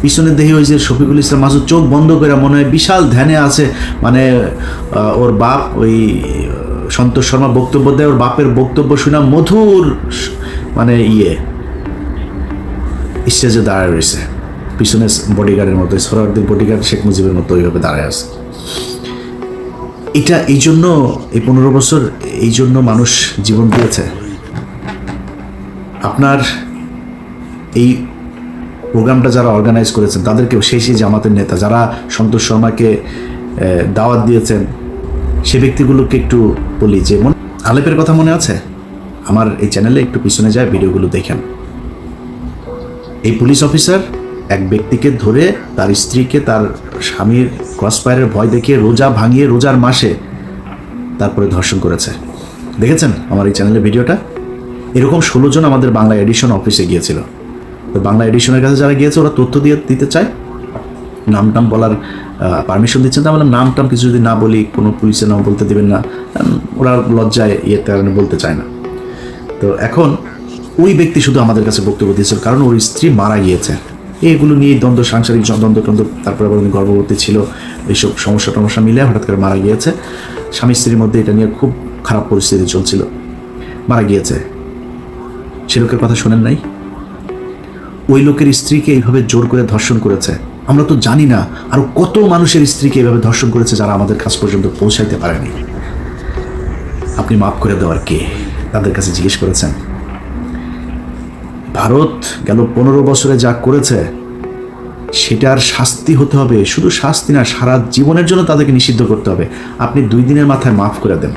পিছনে দেখি ওই যে শফিকুল ইসলাম মাসুদ চোখ বন্ধ করে মনে হয় বিশাল ধ্যানে আছে, মানে ওর বাপ ওই সন্তোষ শর্মা বক্তব্য দেয়, ওর বাপের বক্তব্য শুনে মধুর মানে স্টেজে দাঁড়ায় রয়েছে, পিছনে বডিগার্ডের মতো, সোহরাওয়ার্দীর বডিগার্ড শেখ মুজিবের মতো ওইভাবে দাঁড়ায় আছে। এটা এই জন্য এই 15 বছর এই জন্য মানুষ জীবন দিয়েছে। আপনার এই প্রোগ্রামটা যারা অর্গানাইজ করেছেন তাদেরকেও সেই জামাতের নেতা যারা সন্তোষ শর্মাকে দাওয়াত দিয়েছেন সে ব্যক্তিগুলোকে একটু বলি যে আলেপের কথা মনে আছে? আমার এই চ্যানেলে একটু পিছনে যায় ভিডিওগুলো দেখেন। এই পুলিশ অফিসার এক ব্যক্তিকে ধরে তার স্ত্রীকে তার স্বামীর ক্রসফায়ারের ভয় দেখিয়ে রোজা ভাঙিয়ে রোজার মাসে তারপরে ধর্ষণ করেছে। দেখেছেন আমার এই চ্যানেলের ভিডিওটা? এরকম 16 জন আমাদের বাংলা এডিশন অফিসে গিয়েছিল। তো বাংলা এডিশনের কাছে যারা গিয়েছে ওরা তথ্য দিতে চায়, নাম টাম বলার পারমিশন দিচ্ছেন। তা বললাম নাম টাম কিছু যদি না বলি কোনো পুলিশের নাম বলতে দেবেন না, ওরা লজ্জায় কারণে বলতে চায় না। তো এখন ওই ব্যক্তি শুধু আমাদের কাছে বক্তব্য দিয়েছিল কারণ ওর স্ত্রী মারা গিয়েছে। এগুলো নিয়ে দ্বন্দ্ব, সাংসারিক দ্বন্দ্ব, তারপরে আবার উনি গর্ভবতী ছিল, এইসব সমস্যা মিলে হঠাৎ করে মারা গিয়েছে। স্বামী স্ত্রীর মধ্যে এটা নিয়ে খুব খারাপ পরিস্থিতি চলছিল, মারা গিয়েছে। সে লোকের কথা শোনেন নাই? ওই লোকের স্ত্রীকে এইভাবে জোর করে ধর্ষণ করেছে। আমরা তো জানি না আরো কত মানুষের স্ত্রীকে এইভাবে ধর্ষণ করেছে যারা আমাদের কাছ পর্যন্ত পৌঁছাইতে পারেনি। আপনি মাফ করে দেওয়ার কে? তাদের কাছে জিজ্ঞেস করেছেন? ভারত গেল 15 বছরে যা করেছে সেটার শাস্তি হতে হবে, শুধু শাস্তি না, সারা জীবনের জন্য তাদেরকে নিষিদ্ধ করতে হবে। আপনি 2 দিনের মাথায় মাফ করে দেন।